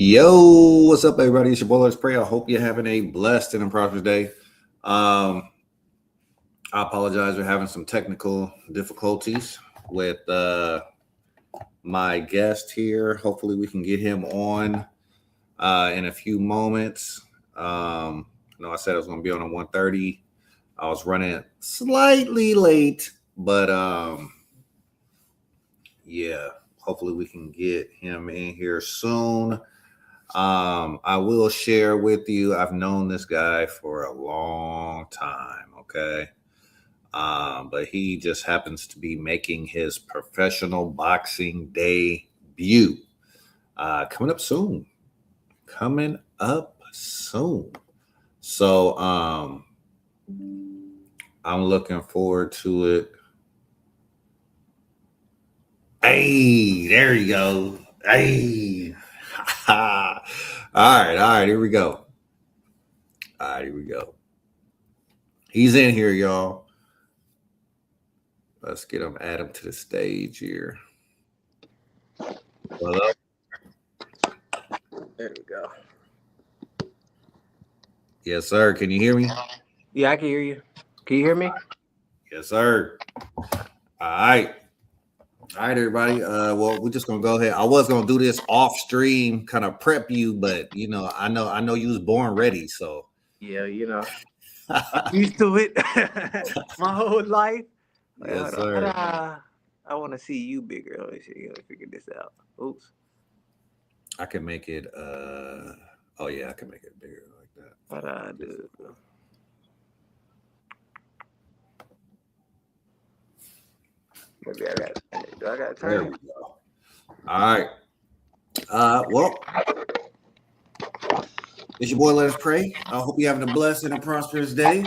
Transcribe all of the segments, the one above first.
Yo, what's up, everybody? It's your boy, Let's Pray. I hope you're having a blessed and prosperous day. I apologize for having some technical difficulties with my guest here. Hopefully, we can get him on in a few moments. I said I was going to be on at 1:30. I was running slightly late, but yeah, hopefully we can get him in here soon. I will share with you, I've known this guy for a long time, okay? But he just happens to be making his professional boxing debut. Coming up soon. Coming up soon. So I'm looking forward to it. Hey, there you go. Hey. All right, here we go. He's in here, y'all. Let's get him, add him to the stage here. Hello? There we go. Yes, sir. Can you hear me? Yeah, I can hear you. Can you hear me? Yes, sir. All right, everybody. Well, we're just gonna go ahead. I was gonna do this off stream, kind of prep you, but I know you was born ready, so Yeah, I'm used to it my whole life. Wait, yes, hold on. sir. I want to see you bigger. Let me see. Let me figure this out. Oops. I can make it. Oh yeah, I can make it bigger like that. What I do? Maybe I got. Do I got There time? we go. All right. Well, it's your boy. Let us pray. I hope you're having a blessed and a prosperous day.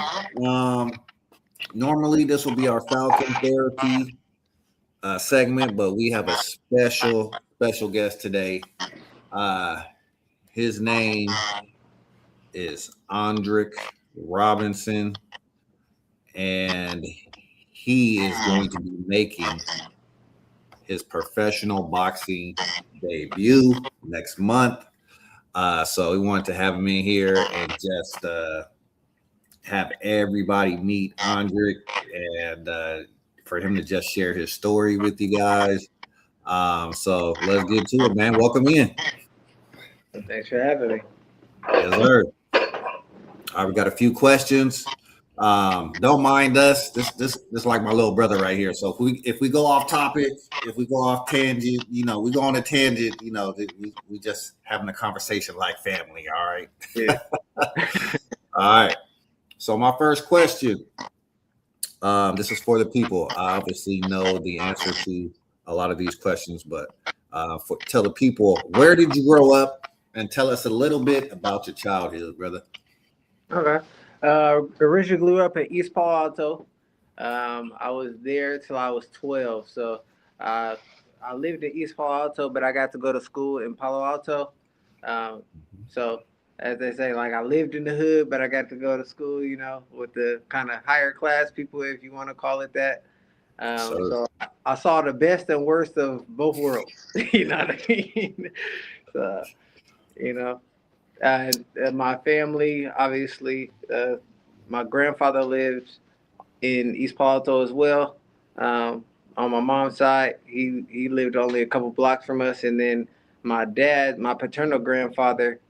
Normally this will be our Falcon therapy segment, but we have a special guest today. His name is Andrick Robinson, and he is going to be making his professional boxing debut next month. So we wanted to have him in here and just have everybody meet Andrick and for him to just share his story with you guys. So let's get to it, man. Welcome in. Thanks for having me. Yes, sir. All right, we got a few questions. Don't mind us. This like my little brother right here. So if we go off topic, if we go off tangent, we go on a tangent. We just having a conversation like family. All right. Yeah. All right. So my first question. This is for the people. I obviously know the answer to a lot of these questions, but tell the people, where did you grow up, and tell us a little bit about your childhood, brother. Okay. Originally grew up in East Palo Alto. I was there till I was 12. So uh, I lived in East Palo Alto, but I got to go to school in Palo Alto. Um, so as they say, like I lived in the hood, but I got to go to school, with the kind of higher class people, if you want to call it that. Sir. So I saw the best and worst of both worlds. You know what I mean? So, you know. My family, obviously, my grandfather lives in East Palo Alto as well. On my mom's side, he lived only a couple blocks from us, and then my dad, my paternal grandfather,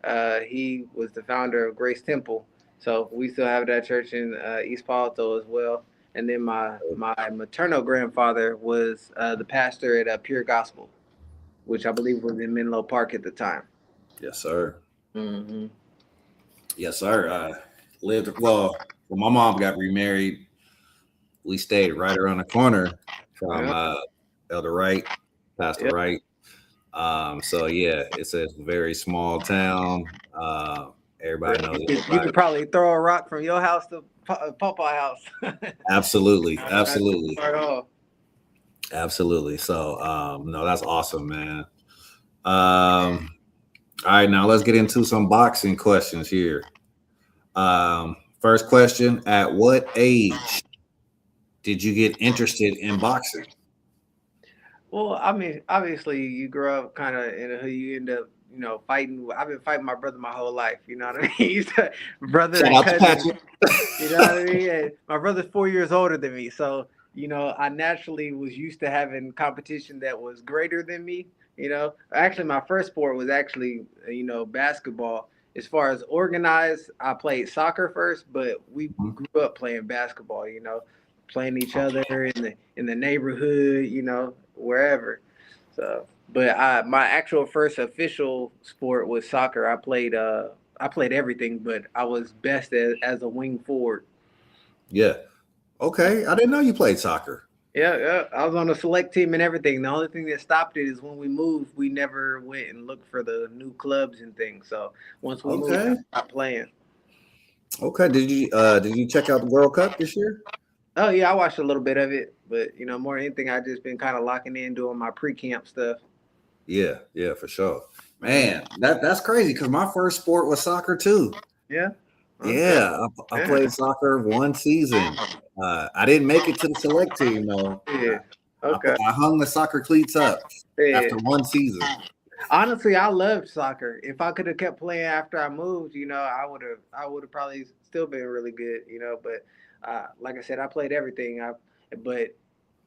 he was the founder of Grace Temple, so we still have that church in East Palo Alto as well. And then my maternal grandfather was the pastor at Pure Gospel, which I believe was in Menlo Park at the time. Yes, sir. Mm-hmm. Yes, sir. Lived well. When my mom got remarried, we stayed right around the corner from Yeah. Elder Wright, Pastor Yep. Wright. So yeah, it's a very small town. Everybody knows You everybody. could probably throw a rock from your house to Popeye house. Absolutely, Not too absolutely, far at all. absolutely. So no, that's awesome, man. All right, now let's get into some boxing questions here. First question: at what age did you get interested in boxing? Well, I mean, obviously, you grow up kind of in a who you end up, fighting. I've been fighting my brother my whole life. You know what I mean? Brother Shout and out to cousin. Patrick. You know what I mean? And my brother's 4 years older than me, so I naturally was used to having competition that was greater than me. Actually, my first sport was actually basketball. As far as organized, I played soccer first, but we grew up playing basketball. Playing each other in the neighborhood. Wherever. So, but my actual first official sport was soccer. I played everything, but I was best as a wing forward. Yeah. Okay. I didn't know you played soccer. Yeah, yeah. I was on a select team and everything. The only thing that stopped it is when we moved, we never went and looked for the new clubs and things. So once we moved, I Okay. stopped playing. Okay. Did you check out the World Cup this year? Oh yeah, I watched a little bit of it, but more than anything, I just been kind of locking in doing my pre-camp stuff. Yeah, yeah, for sure. Mm. Man, that's crazy because my first sport was soccer too. Yeah. Okay. Yeah, I Yeah. played soccer one season. I didn't make it to the select team though. Yeah. Okay. I hung the soccer cleats up Yeah. after one season. Honestly, I loved soccer. If I could have kept playing after I moved, I would have probably still been really good. But like I said, I played everything. But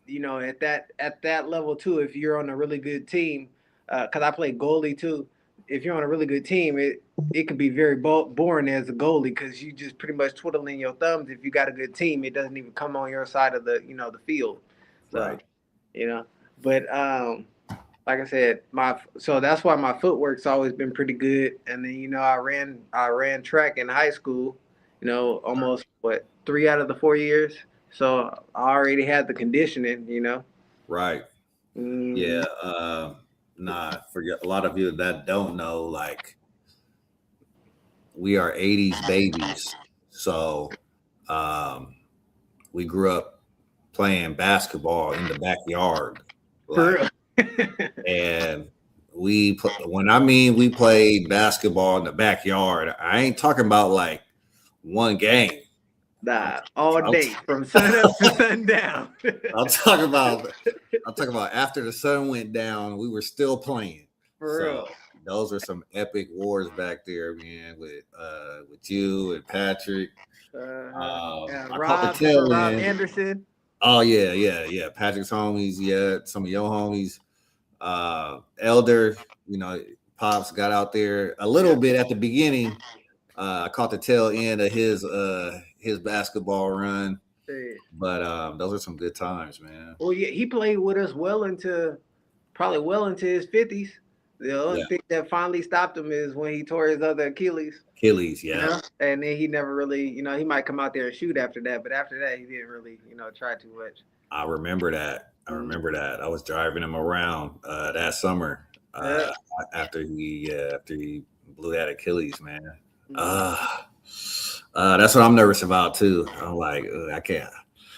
at that level too, if you're on a really good team, because I played goalie too. If you're on a really good team, it can be very boring as a goalie because you just pretty much twiddling your thumbs. If you got a good team, it doesn't even come on your side of the field. So Right. you know, but like I said, so that's why my footwork's always been pretty good. And then I ran track in high school. Almost what 3 out of the 4 years. So I already had the conditioning. Right. Mm, Yeah. Nah, for a lot of you that don't know, like we are 80s babies. So um we grew up playing basketball in the backyard. for Like real. and when I mean we played basketball in the backyard, I ain't talking about like one game. I'm, Nah, all I'm, day from sun up to sundown. I'm talking about after the sun went down, we were still playing. For So real. those are some epic wars back there, man, with you and Patrick. Yeah, I caught the Remember tail Rob end. Anderson? Oh yeah, yeah, yeah. Patrick's homies, yeah, some of your homies. Elder, Pops got out there a little Yeah. bit at the beginning. I caught the tail end of his basketball run, Yeah. but those are some good times, man. Well, yeah, he played with us probably well into his 50s. The only Yeah, thing that finally stopped him is when he tore his other Achilles. Achilles, yeah. And then he never really, he might come out there and shoot after that, but after that, he didn't really, try too much. I remember that. I Mm. remember that. I was driving him around that summer Yeah. after he blew that Achilles, man. Mm. Uh, that's what I'm nervous about too. I'm like, I can't.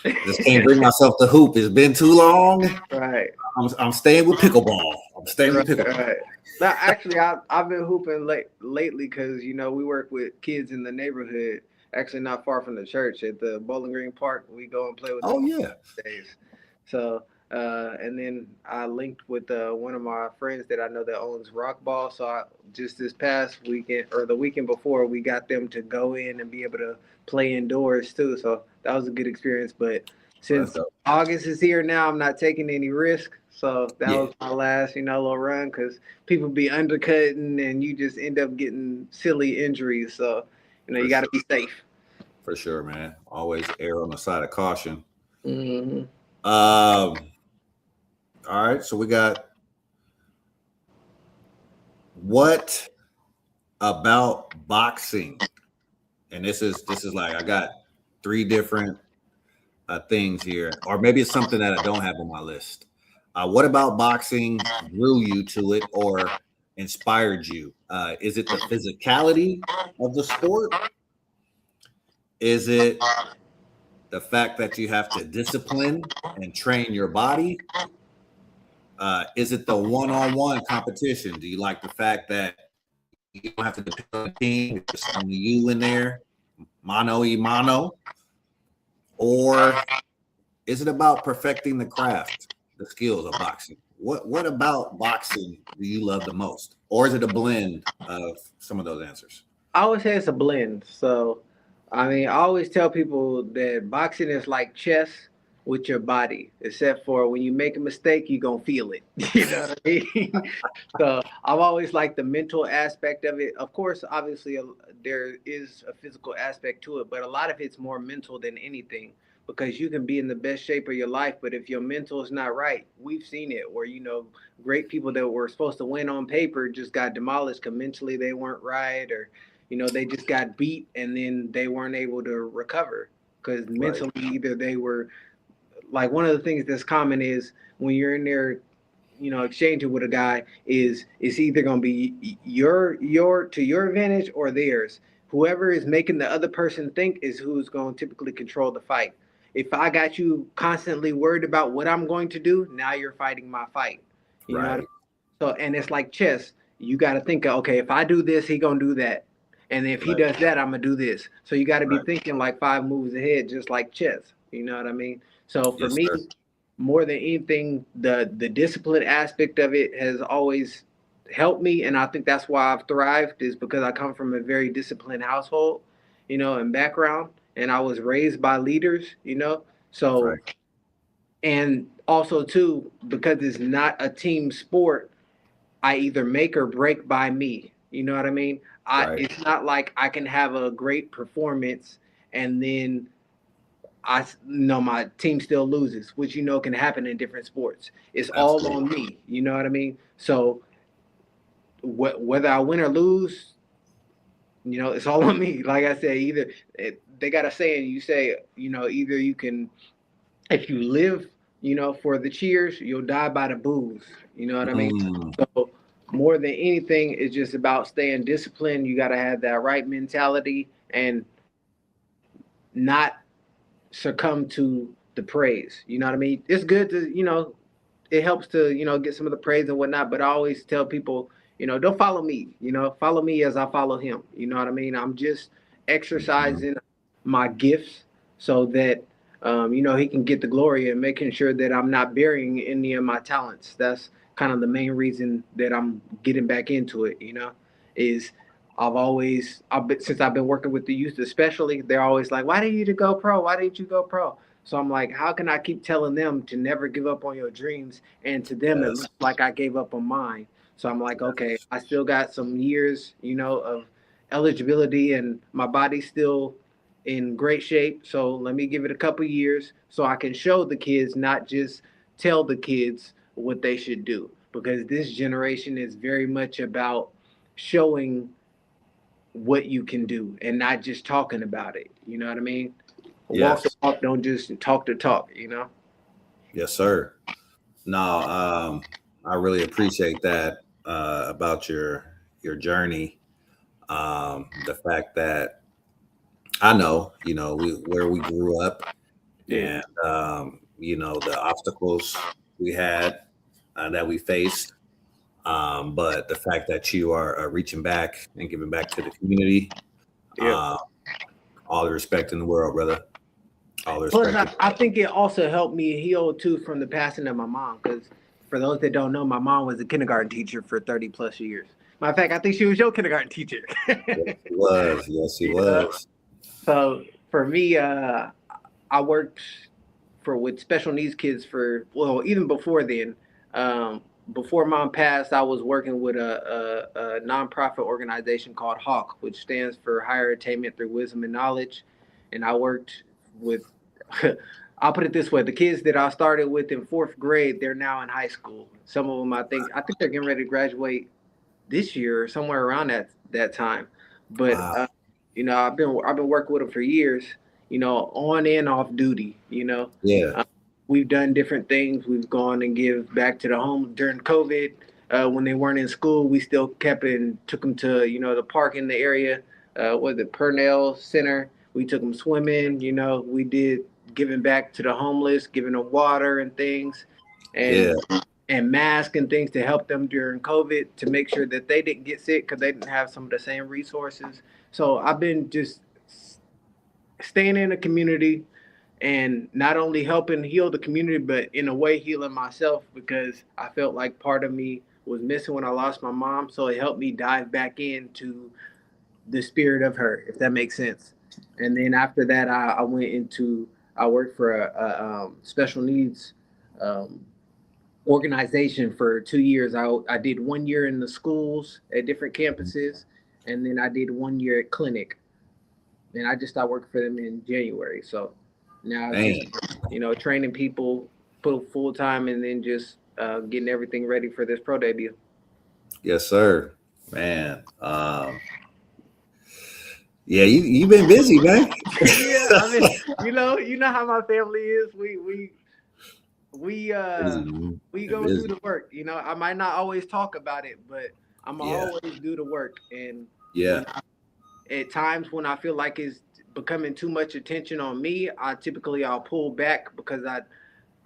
Just can't bring myself to hoop. It's been too long. Right. I'm staying with pickleball. I'm staying with Right. pickleball. Right. Now, actually, I've been hooping lately because we work with kids in the neighborhood. Actually, not far from the church at the Bowling Green Park. We go and play with Oh them yeah, on days. So, and then I linked with one of my friends that I know that owns Rock Ball. So just this past weekend or the weekend before, we got them to go in and be able to play indoors too. So that was a good experience. But that's since dope. August is here now, I'm not taking any risk. So that Yeah, was my last, little run because people be undercutting and you just end up getting silly injuries. So, for you got sure, to be safe. for sure, man. Always err on the side of caution. Hmm. Um, all right, so we got what about boxing? And this is like I got three different things here, or maybe it's something that I don't have on my list. What about boxing drew you to it or inspired you? Is it the physicality of the sport? Is it the fact that you have to discipline and train your body? Is it the one-on-one competition? Do you like the fact that you don't have to depend on the team? It's only you in there, mano y mano, or is it about perfecting the craft, the skills of boxing? what about boxing do you love the most, or is it a blend of some of those answers? I would say it's a blend. So, I mean, I always tell people that boxing is like chess with your body, except for when you make a mistake, you're going to feel it. You know what I mean? So, I've always liked the mental aspect of it. Of course, obviously, there is a physical aspect to it, but a lot of it's more mental than anything because you can be in the best shape of your life, but if your mental is not right, we've seen it where, great people that were supposed to win on paper just got demolished because mentally they weren't right, or they just got beat and then they weren't able to recover because Right, mentally either they were like, one of the things that's common is when you're in there, exchanging with a guy, is it's either going to be your to your advantage or theirs. Whoever is making the other person think is who's going to typically control the fight. If I got you constantly worried about what I'm going to do, now you're fighting my fight. You know what I mean? right, So, and it's like chess. You got to think, okay, if I do this, he gonna do that, and if he right, does that, I'm gonna do this. So you got to be right. thinking like 5 moves ahead, just like chess. You know what I mean? So for Yes, me, sir. more than anything, the discipline aspect of it has always helped me, and I think that's why I've thrived is because I come from a very disciplined household, and background, and I was raised by leaders. So, Right, and also too, because it's not a team sport, I either make or break by me. You know what I mean? right. It's not like I can have a great performance and then I know my team still loses, which can happen in different sports. It's all Absolutely. on me. You know what I mean? So whether I win or lose, it's all on me. Like I said, they got a saying. You say, either you can, if you live, for the cheers, you'll die by the booze. You know what I mean? Mm, So more than anything, it's just about staying disciplined. You got to have that right mentality and not succumb to the praise. You know what I mean? It's good to, it helps to, get some of the praise and whatnot, but I always tell people, don't follow me, follow me as I follow him. You know what I mean? I'm just mhm. exercising my gifts so that, he can get the glory and making sure that I'm not burying any of my talents. That's kind of the main reason that I'm getting back into it, is since I've been working with the youth, especially, they're always like, "Why didn't you go pro? Why didn't you go pro?" So I'm like, how can I keep telling them to never give up on your dreams? And to them, it Yes, looks like I gave up on mine. So I'm like, okay, yes, I still got some years, of eligibility, and my body's still in great shape. So let me give it a couple years so I can show the kids, not just tell the kids what they should do. Because this generation is very much about showing what you can do and not just talking about it. You know what I mean? Walk the yes, walk, don't just talk the talk. yes, sir. No, I really appreciate that about your journey. The fact that I know, where we grew up, Yeah. and the obstacles we had that we faced. But the fact that you are reaching back and giving back to the community, Yeah. uh, all the respect in the world, brother. All the Plus, respect. I think it also helped me heal too from the passing of my mom. Because for those that don't know, my mom was a kindergarten teacher for 30 plus years. Matter of fact, I think she was your kindergarten teacher. Yes, he was. Yes, he you know? was. So for me, I worked with special needs kids for, well, even before then. Before mom passed, I was working with a nonprofit organization called Hawk, which stands for Higher Attainment Through Wisdom and Knowledge. And I worked with, I'll put it this way: the kids that I started with in fourth grade, they're now in high school. Some of them, I think they're getting ready to graduate this year or somewhere around that time. But Wow. I've been working with them for years. On and off duty. Yeah. Uh, we've done different things. We've gone and give back to the home during COVID. When they weren't in school, we still kept and took them to the park in the area. Was it Purnell Center? We took them swimming. We did giving back to the homeless, giving them water and things, Yeah. and masks and things to help them during COVID to make sure that they didn't get sick because they didn't have some of the same resources. So I've been just staying in the community, and not only helping heal the community, but in a way healing myself, because I felt like part of me was missing when I lost my mom. So it helped me dive back into the spirit of her, if that makes sense. And then after that, I went into, I worked for a special needs um, organization for 2 years. I did 1 year in the schools at different campuses, and then I did 1 year at clinic. And I just started working for them in January. So now it's just, Man, training people, put full time, and then just getting everything ready for this pro debut. yes, sir. Man, yeah, you been busy, man. Yeah, I mean, you know how my family is. We Busy, man. we Been gonna do busy. the work. I might not always talk about it, but I'm Yeah, always do the work. And you yeah, know, at times when I feel like it's becoming too much attention on me, I'll pull back, because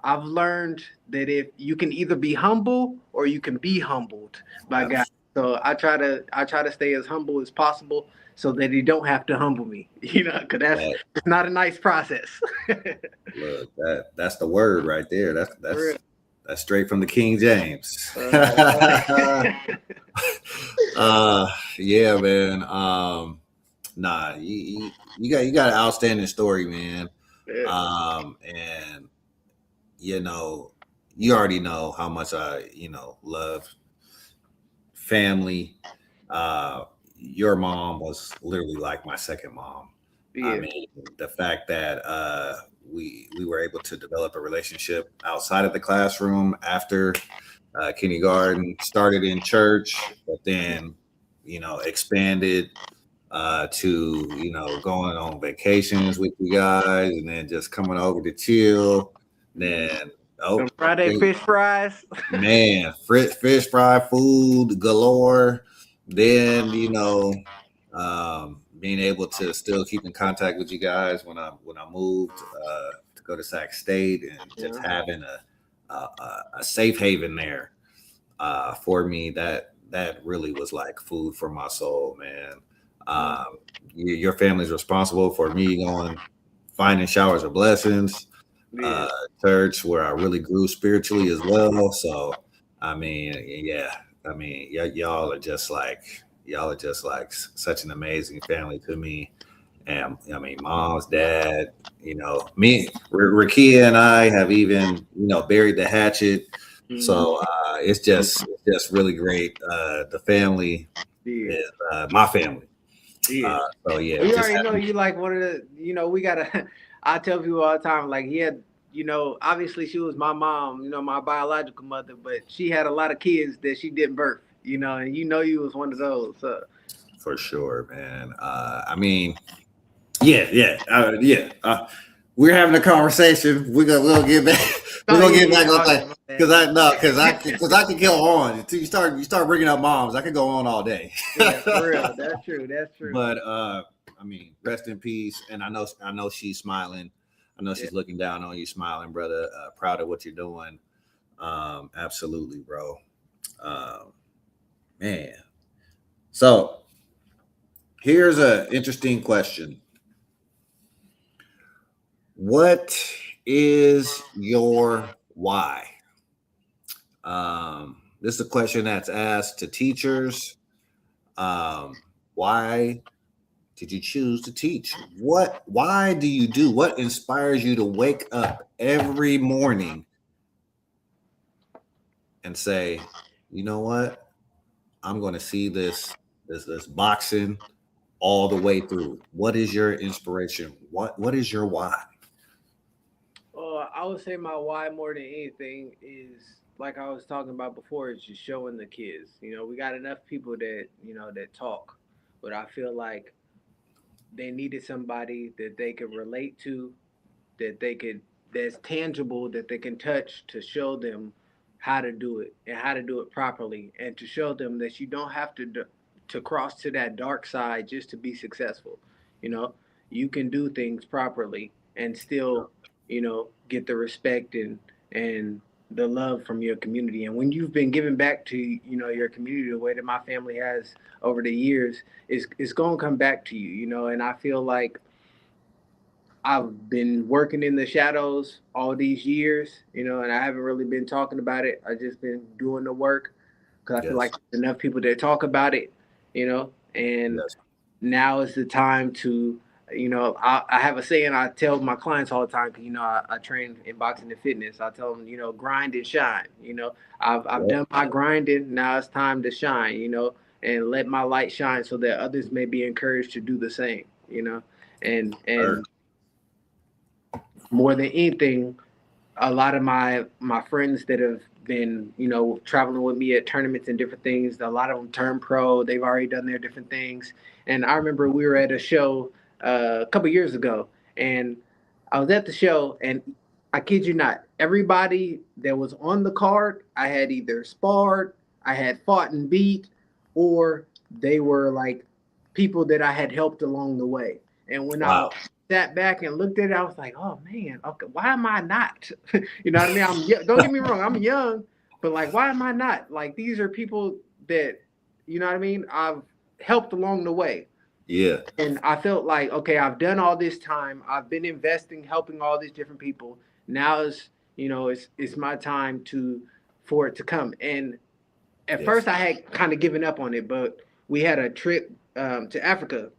I've learned that if you can either be humble or you can be humbled by God. abs- So I try to stay as humble as possible so that He don't have to humble me. Because that, it's not a nice process. look, that's the word right there. That's For real. that's that's straight from the King James. Uh, uh, yeah, man. Nah, you got an outstanding story, man. yeah, And you know, you already know how much I, love family. Uh, your mom was literally like my second mom. I yeah, mean, the fact that we were able to develop a relationship outside of the classroom after kindergarten, started in church, but then expanded to going on vacations with you guys, and then just coming over to chill. Then some oh, Friday fish fries. man, fish fry food galore. Then being able to still keep in contact with you guys when I moved to go to Sac State, and just Yeah, having a safe haven there for me, that really was like food for my soul, man. yeah, Um, your family's responsible for me going finding showers of blessings, yeah. uh, church where I really grew spiritually as well. So, I mean, yeah, I mean, y'all are just like such an amazing family to me. And I mean, mom's dad, me, Rakia and I have even, buried the hatchet. Mm, So it's just really great. The family yeah, is my family. yeah. So yeah, Well, you just already know having you like one of the, we gotta, I tell people all the time, like, yeah, obviously she was my mom, my biological mother, but she had a lot of kids that she didn't birth, and you was one of those. So, for sure, man. I mean, yeah, yeah, yeah. We're having a conversation. We're gonna get back. We're oh, gonna yeah, get back yeah, on okay, that my bad. because I no because I could go on until you start bringing up moms. I could go on all day. Yeah, for real. That's true. That's true. But I mean, rest in peace. And I know she's smiling. I know Yeah. she's looking down on you, smiling, brother. Proud of what you're doing. Absolutely, bro. Um, man. So here's a interesting question. What is your why? This is a question that's asked to teachers. Why did you choose to teach? Why do you do? What inspires you to wake up every morning and say, you know what? I'm going to see this boxing all the way through. What is your inspiration? What is your why? I would say my why more than anything is, like I was talking about before, is just showing the kids. We got enough people that talk, but I feel like they needed somebody that they could relate to, that they could that's tangible, that they can touch, to show them how to do it and how to do it properly, and to show them that you don't have to cross to that dark side just to be successful. you know you can do things properly and still get the respect and the love from your community. And when you've been giving back to your community the way that my family has over the years, it's going to come back to you. And I feel like I've been working in the shadows all these years, and I haven't really been talking about it. I just been doing the work because I feel Yes. like there's enough people that talk about it, and Yes. now is the time to, I have a saying I tell my clients all the time because, I train in boxing and fitness. I tell them, grind and shine. I've Yep. done my grinding. Now it's time to shine, and let my light shine so that others may be encouraged to do the same, and Sir. more than anything, a lot of my friends that have been traveling with me at tournaments and different things, a lot of them turned pro. They've already done their different things. And I remember we were at a show a couple years ago, and I was at the show, and I kid you not, everybody that was on the card I had either sparred, I had fought and beat, or they were like people that I had helped along the way. And when I Wow. sat back and looked at it, I was like, oh man, okay, why am I not? You know what I mean? Don't get me wrong, I'm young, but like, why am I not? Like, these are people that, you know what I mean? I've helped along the way. Yeah. And I felt like, okay, I've done all this time. I've been investing, helping all these different people. Now it's my time to for it to come. And at Yes. first I had kind of given up on it, but we had a trip to Africa,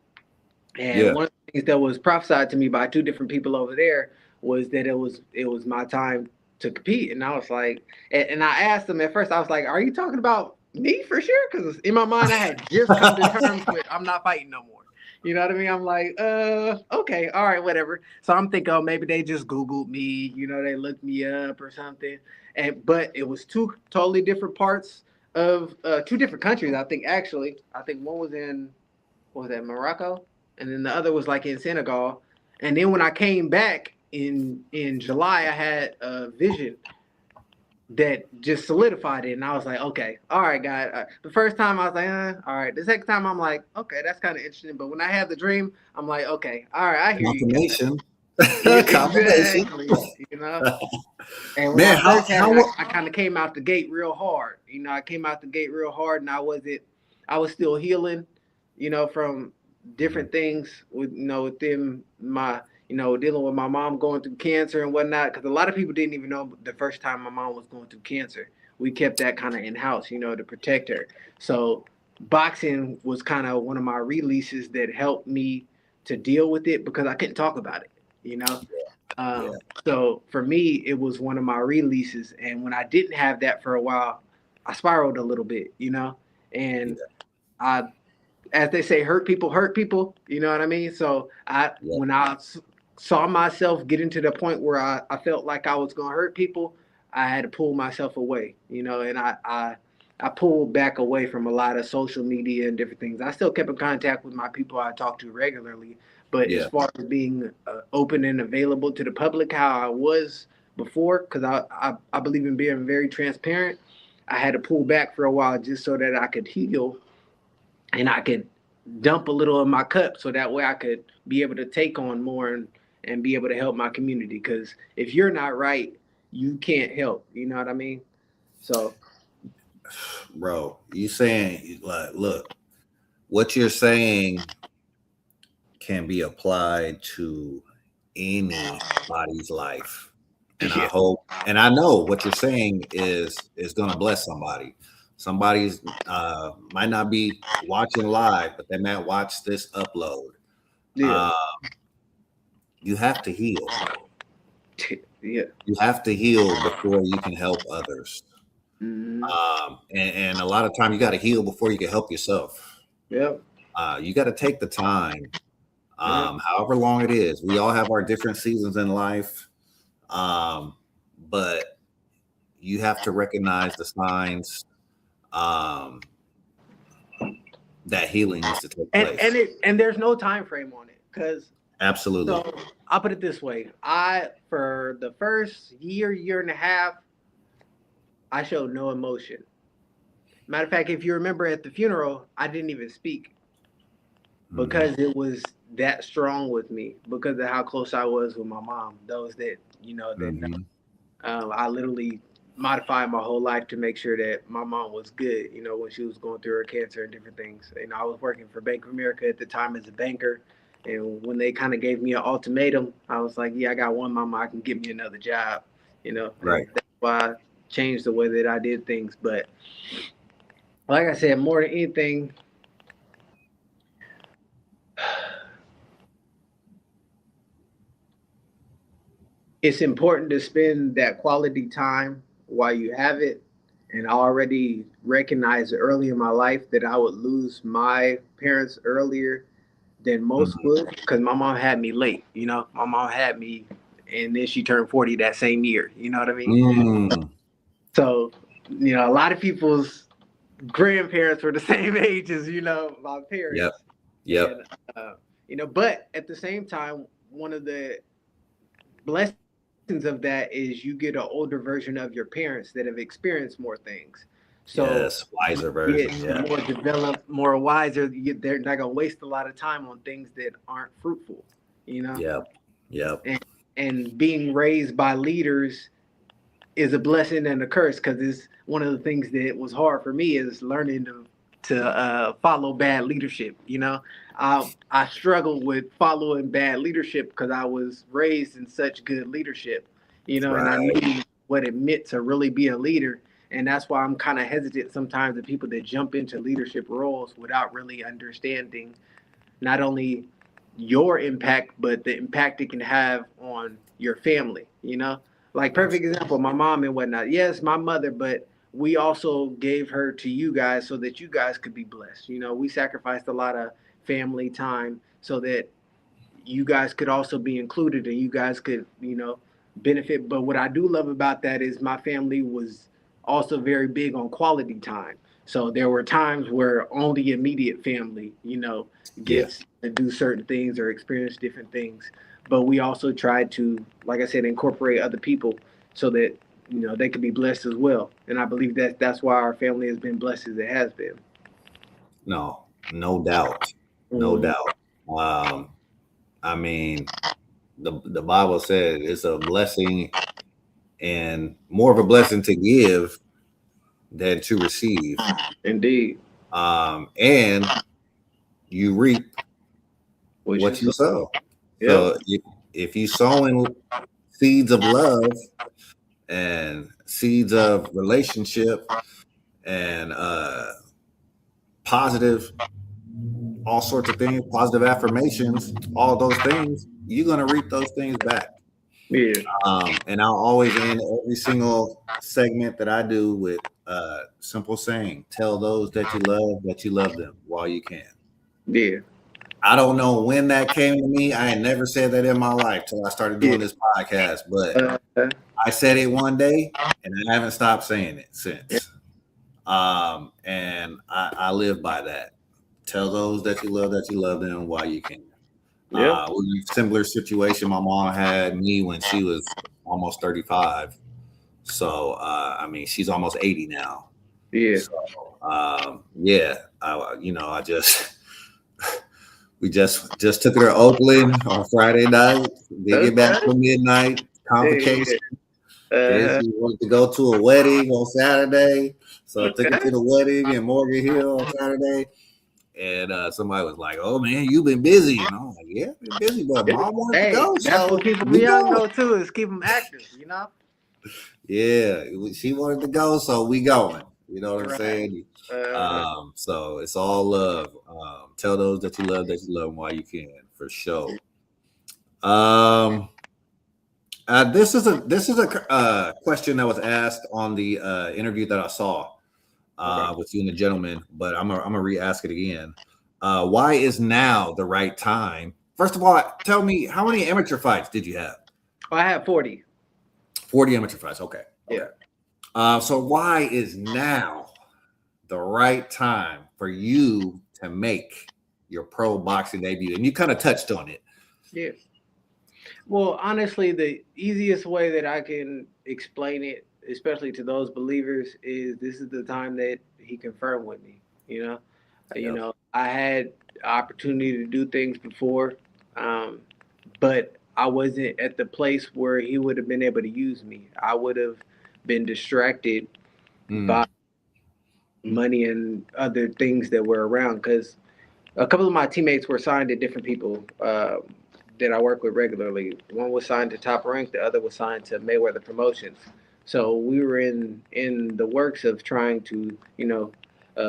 and Yeah. one of the things that was prophesied to me by two different people over there was that it was my time to compete. And I was like, and I asked them at first, I was like, "Are you talking about me for sure?" Because in my mind, I had just come to terms with I'm not fighting no more. You know what I mean? I'm like, okay, all right, whatever. So I'm thinking, oh, maybe they just Googled me, they looked me up or something. But it was two totally different parts of two different countries. I think actually, I think one was in what was that, Morocco, and then the other was like in Senegal. And then when I came back in July, I had a vision that just solidified it, and I was like, okay, all right, God. The first time I was like, all right. The second time I'm like, okay, that's kind of interesting. But when I had the dream, I'm like, okay, all right, I hear you, God. Confirmation. Yeah, Confirmation. exactly. And when Man, I how first had it, I kind of came out the gate real hard. I came out the gate real hard, and I was still healing, from Mhm. different things within my, dealing with my mom going through cancer and whatnot. Because a lot of people didn't even know the first time my mom was going through cancer. We kept that kind of in house, to protect her. So boxing was kind of one of my releases that helped me to deal with it because I couldn't talk about it, you know. Yeah. So for me, it was one of my releases, and when I didn't have that for a while, I spiraled a little bit, Yeah. and I, as they say, hurt people. You know what I mean? So Yeah. when I saw myself getting to the point where I felt like I was gonna hurt people, I had to pull myself away, and I pulled back away from a lot of social media and different things. I still kept in contact with my people I talk to regularly, but as Yeah. far as being open and available to the public, how I was before, because I believe in being very transparent, I had to pull back for a while just so that I could heal and I could dump a little of my cup so that way I could be able to take on more and be able to help my community. Because if you're not right, you can't help. You know what I mean? So, Bro, you saying like, look, what you're saying can be applied to anybody's life. And I yeah, hope and I know what you're saying is gonna bless somebody. Somebody's might not be watching live, but they might watch this upload. yeah, Uh, you have to heal. yeah, You have to heal before you can help others. mm-hmm. And a lot of time you got to heal before you can help yourself. Yep, You got to take the time, yep, however long it is. We all have our different seasons in life, but you have to recognize the signs um, that healing needs to take place. and there's no time frame on it because Absolutely. so I'll put it this way: I for the first year and a half, I showed no emotion. Matter of fact, if you remember at the funeral, I didn't even speak Hmm. because it was that strong with me because of how close I was with my mom. Those that that know, Hmm. I literally modified my whole life to make sure that my mom was good. When she was going through her cancer and different things. I was working for Bank of America at the time as a banker, And when they kind of gave me an ultimatum, I was like, yeah, I got one mama, I can get me another job, and Right. that's why I changed the way that I did things. But like I said, more than anything, it's important to spend that quality time while you have it. And I already recognized early in my life that I would lose my parents earlier than most Mhm. would, because my mom had me late. My mom had me, and then she turned 40 that same year. You know what I mean? Mm. So, a lot of people's grandparents were the same age as my Yep. parents, Yep. and but at the same time, one of the blessings of that is you get an older version of your parents that have experienced more things. So Yes. you Wiser get version. Yeah. more developed, more wiser. They're not gonna waste a lot of time on things that aren't fruitful, you know. Yep. Yep. And being raised by leaders is a blessing and a curse, because it's one of the things that was hard for me is learning to follow bad leadership. I struggled with following bad leadership because I was raised in such good leadership. And I Right. knew what it meant to really be a leader. And that's why I'm kind of hesitant sometimes to people that jump into leadership roles without really understanding not only your impact, but the impact it can have on your family, Like, perfect Absolutely. example, my mom and whatnot. Yes, my mother, but we also gave her to you guys so that you guys could be blessed. We sacrificed a lot of family time so that you guys could also be included and you guys could, benefit. But what I do love about that is my family was also very big on quality time. So there were times where only immediate family, Yeah. gets to do certain things or experience different things. But we also tried to, like I said, incorporate other people so that, they could be blessed as well. And I believe that that's why our family has been blessed as it has been. No. No doubt. No Mm-hmm. doubt. Um, I mean, the Bible said it's a blessing and more of a blessing to give than to receive. Indeed. And you reap Which what is you so. sow. Yep. So if you sowing seeds of love and seeds of relationship and positive, all sorts of things, positive affirmations, all those things, you're gonna reap those things back. Yeah. And I'll always end every single segment that I do with simple saying: "Tell those that you love them while you can." Yeah. I don't know when that came to me. I had never said that in my life till I started Yeah. doing this podcast, but Uh, I said it one day and I haven't stopped saying it yeah. since. And I live by that. Tell those that you love them while you can. Yeah. Similar situation my mom had me when she was almost 35. So, I mean, she's almost 80 now. Yeah. So, yeah, I just, we just took her to Oakland on Friday night. Didn't get back Okay. till midnight. Yeah. Complications. Then Uh-huh. she wanted to go to a wedding on Saturday. So I took her Okay. to the wedding in Morgan Hill on Saturday. And somebody was like, "Oh man, you've been busy." And I'm like, "Yeah, I've been busy, but Yeah. mom wanted to Hey, go, that's what so keep them we young going." though too, is keep them active. Yeah, she wanted to go, so we going. You know what I'm Right. saying? Uh, So it's all love. Tell those that you love them while you can, for sure. Um, this is a question that was asked on the interview that I saw okay. with you and the gentleman, but I'm gonna re-ask it again. Why is now the right time? First of all, tell me how many amateur fights did you have? Oh, I have 40. 40 amateur fights. Okay, Yeah. okay. So why is now the right time for you to make your pro boxing debut? And you kind of touched on it. Yeah. Well, honestly, the easiest way that I can explain it, especially to those believers, is this is the time that he confirmed with me. Yep. I had opportunity to do things before, um, but I wasn't at the place where he would have been able to use me. I would have been distracted by Mm, money and other things that were around. Because A couple of my teammates were signed to different people that I work with regularly. One was signed to Top Rank, the other was signed to Mayweather Promotions. So we were in the works of trying to,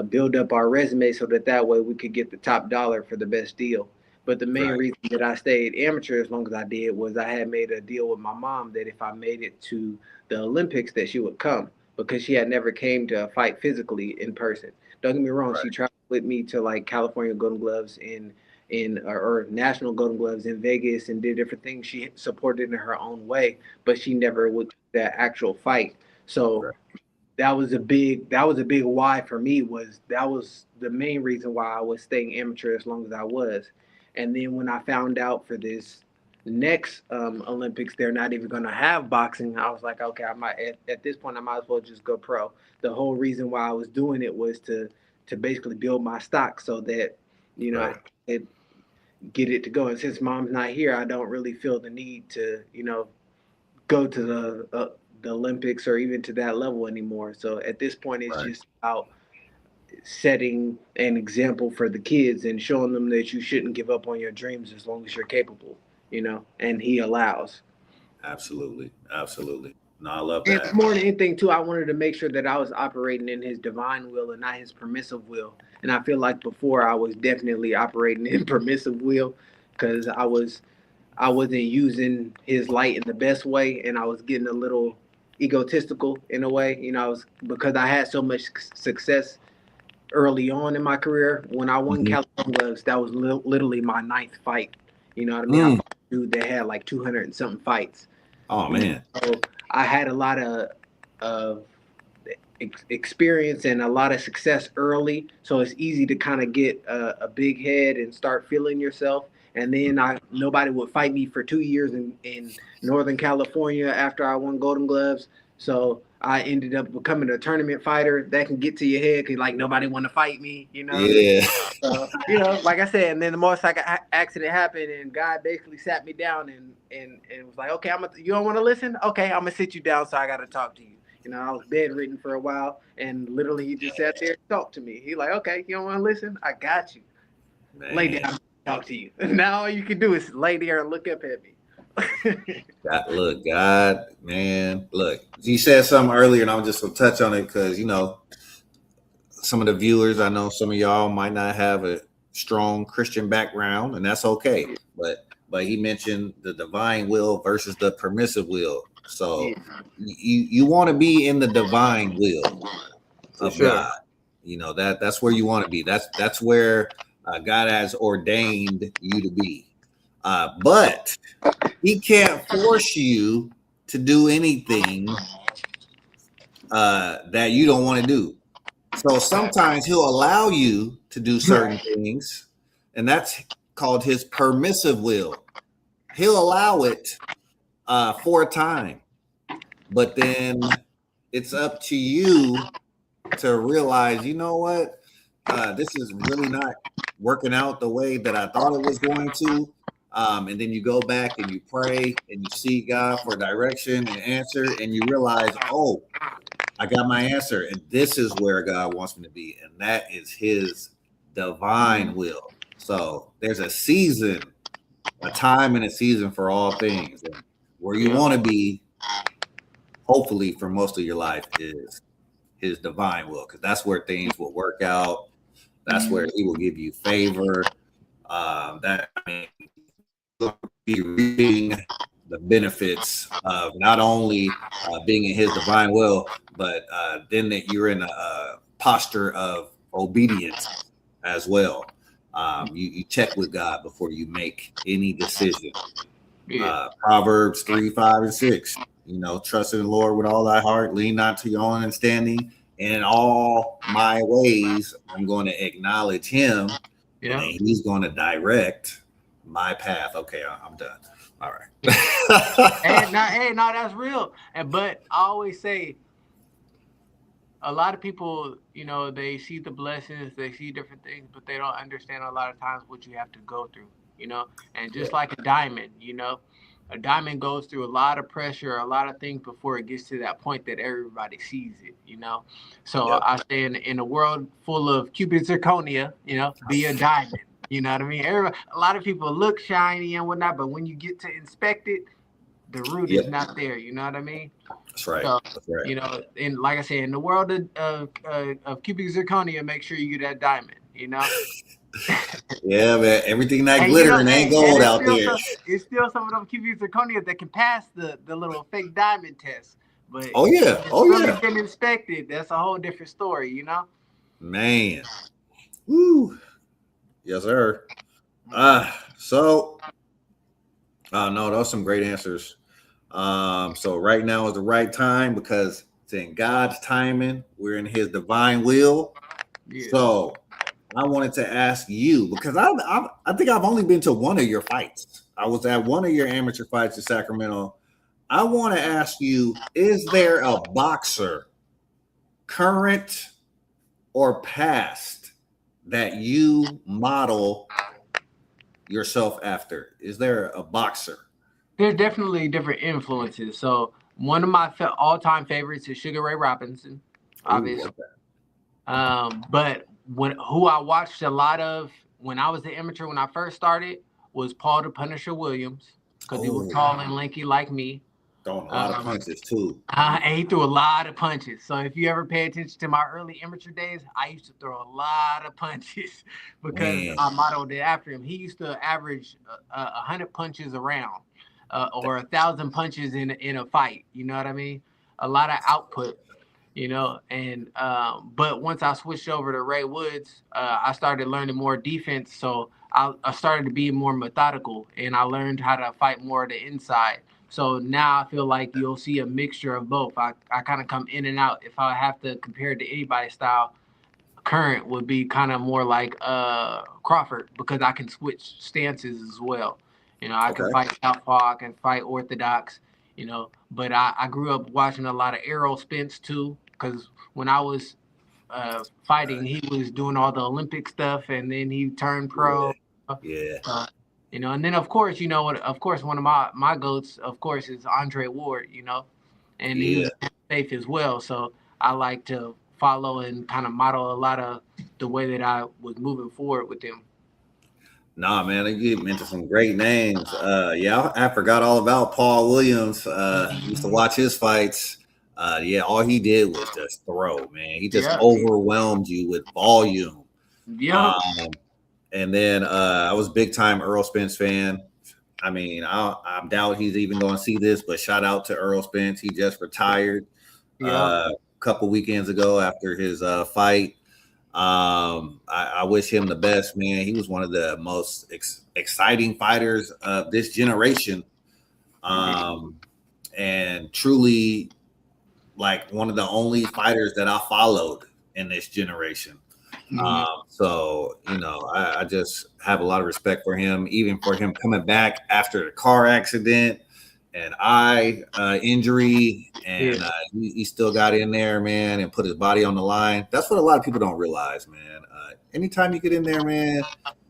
build up our resume so that way we could get the top dollar for the best deal. But the main Right, reason that I stayed amateur as long as I did was I had made a deal with my mom that if I made it to the Olympics that she would come because she had never came to fight physically in person. Don't get me wrong, she right, traveled with me to like California Golden Gloves in or national Golden Gloves in Vegas and did different things. She supported in her own way, but she never would do that actual fight. So right, that was a big why for me was that was the main reason why I was staying amateur as long as I was. And then when I found out for this next Olympics they're not even going to have boxing, I was like, okay, I might at this point I might as well just go pro. The whole reason why I was doing it was to basically build my stock so that I right, could get it to go. And since mom's not here, I don't really feel the need to go to the Olympics or even to that level anymore. So at this point, it's right. just about setting an example for the kids and showing them that you shouldn't give up on your dreams as long as you're capable, and he allows. Absolutely, absolutely. No, I love And that. more than anything, too, I wanted to make sure that I was operating in his divine will and not his permissive will. And I feel like before I was definitely operating in permissive will because I wasn't using his light in the best way, and I was getting a little egotistical in a way. I was because I had so much success early on in my career. When I won Mhm. California Gloves, that was literally my ninth fight. You know what I mean? I Mm. fought a dude that had like 200 and something fights. Oh man. So I had a lot of experience and a lot of success early, so it's easy to kind of get a big head and start feeling yourself. And then I nobody would fight me for 2 years in Northern California after I won Golden Gloves. So I ended up becoming a tournament fighter. That can get to your head because like nobody want to fight me. Yeah. Like I said, and then the motorcycle accident happened, and God basically sat me down and was like, "Okay, you don't want to listen? Okay, I'm gonna sit you down, so I got to talk to you." I was bedridden for a while, and literally he just sat there and talked to me. He like, "Okay, you don't want to listen? I got you. Lay Man. down, and talk to you." Now all you can do is lay there and look up at me. Look, God, man. Look, you said something earlier, and I'm just gonna touch on it because some of the viewers, I know some of y'all might not have a strong Christian background, and that's okay. But he mentioned the divine will versus the permissive will. So Yeah, you want to be in the divine will for of sure. God. That's where you want to be. That's where God has ordained you to be. But He can't force you to do anything that you don't want to do. So sometimes He'll allow you to do certain things, and that's called His permissive will. He'll allow it for a time, but then it's up to you to realize, you know what, this is really not working out the way that I thought it was going to. And then you go back and you pray and you seek God for direction and answer, and you realize, oh, I got my answer, and this is where God wants me to be, and that is His divine will. So there's a season, a time and a season for all things, and where you Yep. want to be, hopefully, for most of your life, is His divine will, because that's where things will work out. That's where He will give you favor. That I mean, you'll be reaping the benefits of not only being in His divine will, but then that you're in a posture of obedience as well. You check with God before you make any decision. Yeah. Proverbs 3, 5, and 6. Trust in the Lord with all thy heart, lean not to your own understanding. And in all my ways, I'm going to acknowledge Him, and Yeah. He's going to direct my path. Okay, I'm done. All right. Hey, no, that's real. But I always say a lot of people, they see the blessings, they see different things, but they don't understand a lot of times what you have to go through. And Yeah. just like a diamond, a diamond goes through a lot of pressure, a lot of things before it gets to that point that everybody sees it. So Yep. I say in a world full of cubic zirconia, be a diamond. You know what I mean? Everybody, a lot of people look shiny and whatnot, but when you get to inspect it, the root is Yep, not there. You know what I mean? that's right. So, That's right. and like I said, in the world of cubic zirconia, make sure you get that diamond. Yeah, man. Everything that And glittering ain't hey, and gold out there. it's still some of them cubic zirconia that can pass the little fake diamond test. But Oh if yeah. it's Oh really yeah. been inspected, that's a whole different story. Man. Woo. Yes, sir. So no, those are some great answers. So right now is the right time because it's in God's timing. We're in His divine will. Yeah. So I wanted to ask you because I think I've only been to one of your fights. I was at one of your amateur fights in Sacramento. I want to ask you: is there a boxer, current or past, that you model yourself after? Is there a boxer? There's definitely different influences. So one of my all-time favorites is Sugar Ray Robinson, Oh, obviously. okay. But who I watched a lot of when I was an amateur when I first started was Paul the Punisher Williams because he was Oh, tall and lanky like me. throwing a lot of Um, punches too. and he threw a lot of punches. So if you ever pay attention to my early amateur days, I used to throw a lot of punches because Man, I modeled it after him. He used to average 100 punches around, or 1,000 punches in a fight. You know what I mean? A lot of output. And but once I switched over to Ray Woods, I started learning more defense. So I started to be more methodical, and I learned how to fight more to the inside. So now I feel like you'll see a mixture of both. I kind of come in and out. If I have to compare it to anybody's style, current would be kind of more like Crawford because I can switch stances as well. I can okay. fight southpaw, I can fight orthodox. But I grew up watching a lot of Errol Spence too because when I was fighting, he was doing all the Olympic stuff, and then he turned Yeah, pro. yeah. And then of course, what of course one of my goats, of course, is Andre Ward. And he Yeah. was safe as well. So I like to follow and kind of model a lot of the way that I was moving forward with them. Nah, man, you mentioned some great names. Yeah, I forgot all about Paul Williams. Used to watch his fights. Yeah, all he did was just throw, man. He just Yeah. overwhelmed you with volume. Yep. Um, and then I was big time Earl Spence fan. I mean, I doubt he's even going to see this, but shout out to Earl Spence. He just retired Yep. a couple weekends ago after his fight. I wish him the best, man. He was one of the most exciting fighters of this generation, um, and truly like one of the only fighters that I followed in this generation. Mhm. So I just have a lot of respect for him, even for him coming back after the car accident and eye injury, Yeah. and he still got in there, man, and put his body on the line. That's what a lot of people don't realize, man. Anytime you get in there, man,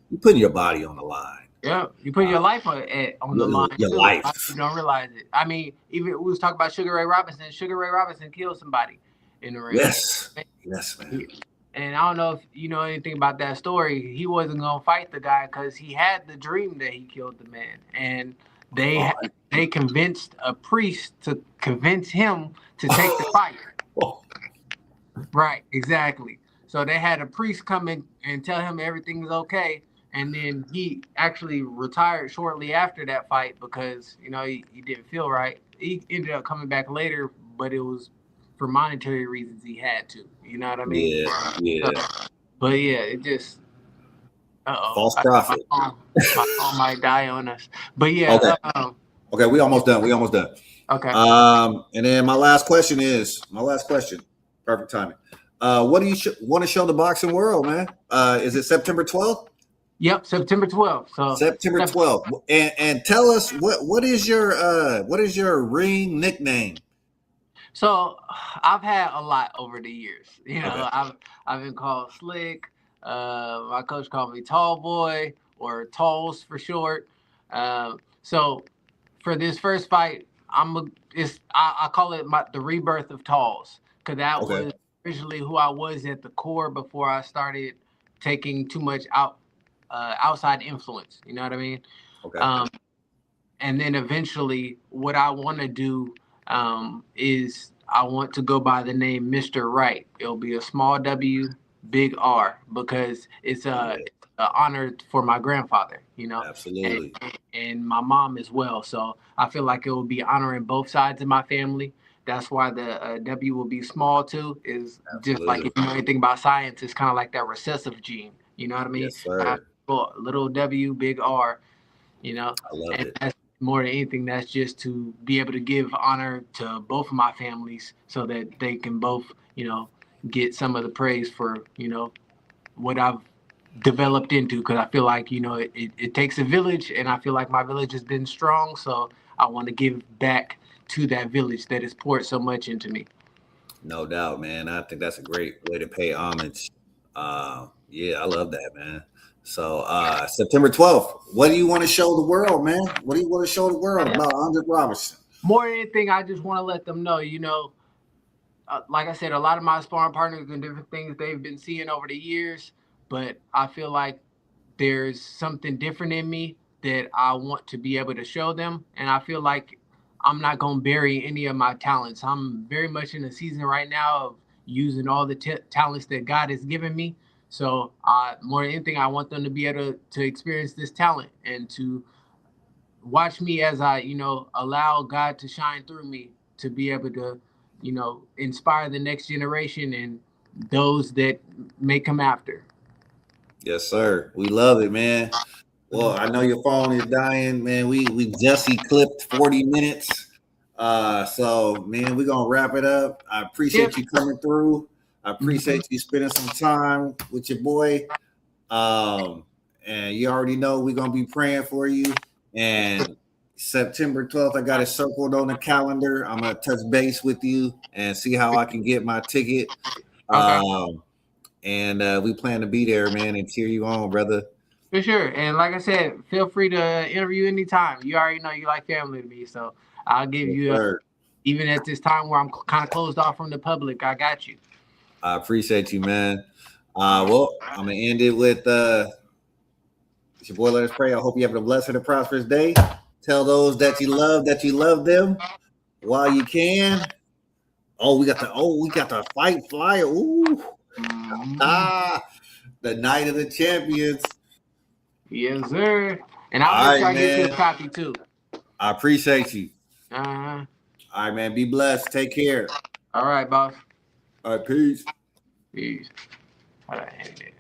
you're putting your body on the line, Yeah, you put your life on the line your too. A lot of life. people don't realize it. I mean, even we was talking about Sugar Ray Robinson. Sugar Ray Robinson killed somebody in the ring. Yes, yes, man. And I don't know if you know anything about that story. He wasn't gonna fight the guy because he had the dream that he killed the man, and Oh, they convinced a priest to convince him to take the fight. Right, exactly. So they had a priest come in and tell him everything is okay, and then he actually retired shortly after that fight because he didn't feel right. He ended up coming back later, but it was for monetary reasons he had to. You know what I mean? yeah, So, yeah. but yeah, it just False I think prophet. my phone might die on us. But Okay, yeah, okay. We almost done. We almost done. okay. And then my last question is my last question. Perfect timing. What do you want to show the boxing world, man? Is it September 12th? Yep, September 12th. So September 12th. And tell us what is your ring nickname? So I've had a lot over the years. Okay. I've been called Slick. My coach called me Tall Boy or Talls for short. So for this first fight, I call it the rebirth of Talls because that Okay. was originally who I was at the core before I started taking too much out outside influence. You know what I mean? Okay. Um, and then eventually, what I want to do is I want to go by the name Mr. Right. It'll be a small W, big R, because it's Yeah, a honor for my grandfather, you know, and, absolutely. and my mom as well. So I feel like it will be honoring both sides of my family. That's why the W will be small too. Is just like Absolutely. if you know anything about science, it's kind of like that recessive gene. You know what I mean? Yes, I have sir. little W, big R, you know, I love and it. that's more than anything, that's just to be able to give honor to both of my families so that they can both, you know, get some of the praise for, you know, what I've developed into. Because I feel like, you know, it takes a village, and I feel like my village has been strong. So I want to give back to that village that has poured so much into me. No doubt, man. I think that's a great way to pay homage. Yeah, I love that, man. So September 12th, what do you want to show the world, man? What do you want to show the world about Andrick Robinson? More than anything, I just want to let them know, you know, like I said, a lot of my sparring partners and different things they've been seeing over the years, but I feel like there's something different in me that I want to be able to show them. And I feel like I'm not going to bury any of my talents. I'm very much in a season right now of using all the talents that God has given me. So, more than anything, I want them to be able to experience this talent and to watch me as I, you know, allow God to shine through me to be able to, you know, inspire the next generation and those that may come after. Yes, sir. We love it, man. Well, I know your phone is dying, man. We just eclipsed 40 minutes. So man, we're gonna wrap it up. I Yep. appreciate you coming through. I Mhm. appreciate you spending some time with your boy. Um, and you already know we're gonna be praying for you. And September 12th, I got it circled on the calendar. I'm gonna touch base with you and see how I can get my ticket. Okay. Um, and we plan to be there, man, and cheer you on, brother. For sure. And like I said, feel free to interview anytime. You already know you like family to me. So I'll give Yes, you, sir. even at this time where I'm kind of closed off from the public, I got you. I appreciate you, man. Well, I'm gonna end it with it's your boy. Let us pray. I hope you have a blessed and prosperous day. Tell those that you love them while you can. We got the fight flyer. Ooh, Mhm. ah, the night of the champions. Yes, sir. And I'll All make right, sure I get you a man. copy too. I appreciate you. Uh-huh. All right, man. Be blessed. Take care. All right, boss. All right, peace. Peace. All right.